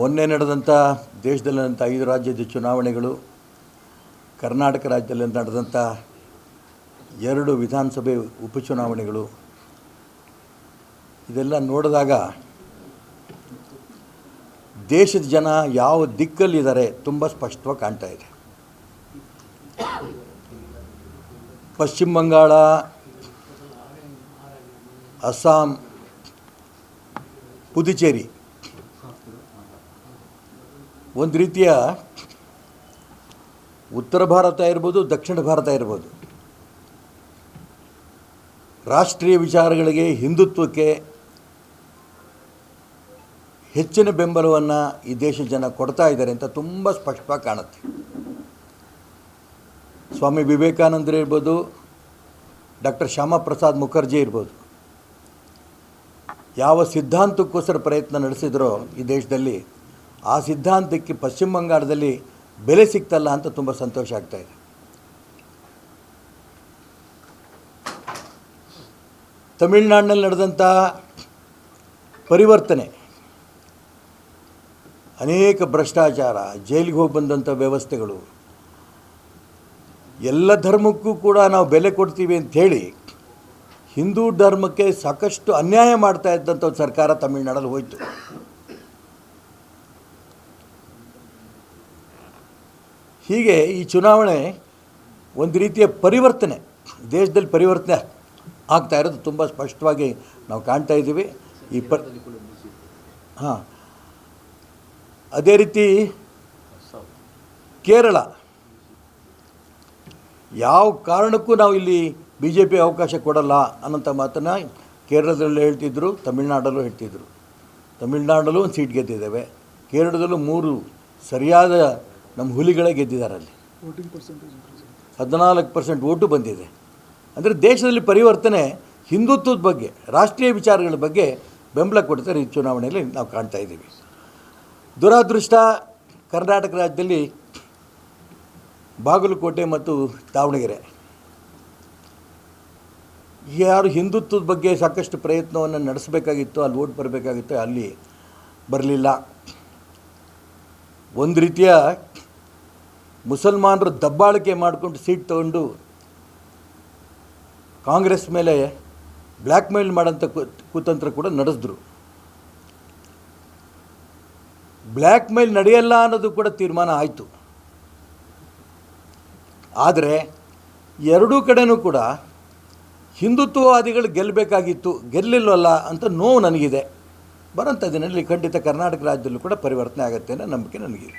ಮೊನ್ನೆ ನಡೆದಂಥ ದೇಶದಲ್ಲಿ ನಡೆದಂಥ 5 ರಾಜ್ಯದ ಚುನಾವಣೆಗಳು, ಕರ್ನಾಟಕ ರಾಜ್ಯದಲ್ಲಿ ನಡೆದಂಥ 2 ವಿಧಾನಸಭೆ ಉಪಚುನಾವಣೆಗಳು, ಇದೆಲ್ಲ ನೋಡಿದಾಗ ದೇಶದ ಜನ ಯಾವ ದಿಕ್ಕಲ್ಲಿದ್ದಾರೆ ತುಂಬ ಸ್ಪಷ್ಟವಾಗಿ ಕಾಣ್ತಾ ಇದೆ. ಪಶ್ಚಿಮ ಬಂಗಾಳ, ಅಸ್ಸಾಂ, ಪುದುಚೇರಿ ಒಂದು ರೀತಿಯ ಉತ್ತರ ಭಾರತ ಇರ್ಬೋದು, ದಕ್ಷಿಣ ಭಾರತ ಇರ್ಬೋದು, ರಾಷ್ಟ್ರೀಯ ವಿಚಾರಗಳಿಗೆ, ಹಿಂದುತ್ವಕ್ಕೆ ಹೆಚ್ಚಿನ ಬೆಂಬಲವನ್ನು ಈ ದೇಶದ ಜನ ಕೊಡ್ತಾ ಇದ್ದಾರೆ ಅಂತ ತುಂಬ ಸ್ಪಷ್ಟವಾಗಿ ಕಾಣುತ್ತೆ. ಸ್ವಾಮಿ ವಿವೇಕಾನಂದರು ಇರ್ಬೋದು, ಡಾಕ್ಟರ್ ಶ್ಯಾಮಾ ಪ್ರಸಾದ್ ಮುಖರ್ಜಿ ಇರ್ಬೋದು, ಯಾವ ಸಿದ್ಧಾಂತಕ್ಕೋಸ್ಕರ ಪ್ರಯತ್ನ ನಡೆಸಿದ್ರೋ ಈ ದೇಶದಲ್ಲಿ, ಆ ಸಿದ್ಧಾಂತಕ್ಕೆ ಪಶ್ಚಿಮ ಬಂಗಾಳದಲ್ಲಿ ಬೆಲೆ ಸಿಗ್ತಲ್ಲ ಅಂತ ತುಂಬ ಸಂತೋಷ ಆಗ್ತಾಯಿದೆ. ತಮಿಳುನಾಡಿನಲ್ಲಿ ನಡೆದಂಥ ಪರಿವರ್ತನೆ, ಅನೇಕ ಭ್ರಷ್ಟಾಚಾರ, ಜೈಲಿಗೆ ಹೋಗಿ ಬಂದಂಥ ವ್ಯವಸ್ಥೆಗಳು, ಎಲ್ಲ ಧರ್ಮಕ್ಕೂ ಕೂಡ ನಾವು ಬೆಲೆ ಕೊಡ್ತೀವಿ ಅಂಥೇಳಿ ಹಿಂದೂ ಧರ್ಮಕ್ಕೆ ಸಾಕಷ್ಟು ಅನ್ಯಾಯ ಮಾಡ್ತಾ ಇದ್ದಂಥ ಒಂದು ಸರ್ಕಾರ ತಮಿಳುನಾಡಲ್ಲಿ ಹೋಯಿತು. ಹೀಗೆ ಈ ಚುನಾವಣೆ ಒಂದು ರೀತಿಯ ಪರಿವರ್ತನೆ, ದೇಶದಲ್ಲಿ ಪರಿವರ್ತನೆ ಆಗ್ತಾ ಇರೋದು ತುಂಬ ಸ್ಪಷ್ಟವಾಗಿ ನಾವು ಕಾಣ್ತಾ ಇದ್ದೀವಿ. ಅದೇ ರೀತಿ ಕೇರಳ, ಯಾವ ಕಾರಣಕ್ಕೂ ನಾವು ಇಲ್ಲಿ BJP ಅವಕಾಶ ಕೊಡಲ್ಲ ಅನ್ನೋಂಥ ಮಾತನ್ನು ಕೇರಳದಲ್ಲೂ ಹೇಳ್ತಿದ್ರು, ತಮಿಳುನಾಡಲ್ಲೂ ಹೇಳ್ತಿದ್ರು. ತಮಿಳುನಾಡಲ್ಲೂ ಒಂದು ಸೀಟ್ ಗೆದ್ದಿದ್ದೇವೆ, ಕೇರಳದಲ್ಲೂ 3 ಸರಿಯಾದ ನಮ್ಮ ಹುಲಿಗಳೇ ಗೆದ್ದಿದ್ದಾರೆ. ಅಲ್ಲಿ 14% ಓಟು ಬಂದಿದೆ. ಅಂದರೆ ದೇಶದಲ್ಲಿ ಪರಿವರ್ತನೆ, ಹಿಂದುತ್ವದ ಬಗ್ಗೆ, ರಾಷ್ಟ್ರೀಯ ವಿಚಾರಗಳ ಬಗ್ಗೆ ಬೆಂಬಲ ಕೊಡ್ತಾರೆ ಈ ಚುನಾವಣೆಯಲ್ಲಿ ನಾವು ಕಾಣ್ತಾ ಇದ್ದೀವಿ. ದುರಾದೃಷ್ಟ, ಕರ್ನಾಟಕ ರಾಜ್ಯದಲ್ಲಿ ಬಾಗಲಕೋಟೆ ಮತ್ತು ದಾವಣಗೆರೆ ಯಾರು ಹಿಂದುತ್ವದ ಬಗ್ಗೆ ಸಾಕಷ್ಟು ಪ್ರಯತ್ನವನ್ನು ನಡೆಸಬೇಕಾಗಿತ್ತು, ಅಲ್ಲಿ ಓಟ್ ಬರಬೇಕಾಗಿತ್ತು, ಅಲ್ಲಿ ಬರಲಿಲ್ಲ. ಒಂದು ರೀತಿಯ ಮುಸಲ್ಮಾನರು ದಬ್ಬಾಳಿಕೆ ಮಾಡಿಕೊಂಡು ಸೀಟ್ ತಗೊಂಡು ಕಾಂಗ್ರೆಸ್ ಮೇಲೆ ಬ್ಲ್ಯಾಕ್ ಮೇಲ್ ಮಾಡೋಂಥ ಕುತಂತ್ರ ಕೂಡ ನಡೆಸಿದ್ರು. ಬ್ಲ್ಯಾಕ್ ಮೇಲ್ ನಡೆಯಲ್ಲ ಅನ್ನೋದು ಕೂಡ ತೀರ್ಮಾನ ಆಯಿತು. ಆದರೆ ಎರಡೂ ಕಡೆಯೂ ಕೂಡ ಹಿಂದುತ್ವವಾದಿಗಳು ಗೆಲ್ಲಬೇಕಾಗಿತ್ತು, ಗೆಲ್ಲಿಲ್ವಲ್ಲ ಅಂತ ನೋವು ನನಗಿದೆ. ಬರೋಂಥ ದಿನದಲ್ಲಿ ಖಂಡಿತ ಕರ್ನಾಟಕ ರಾಜ್ಯದಲ್ಲೂ ಕೂಡ ಪರಿವರ್ತನೆ ಆಗುತ್ತೆ ಅನ್ನೋ ನಂಬಿಕೆ ನನಗಿದೆ.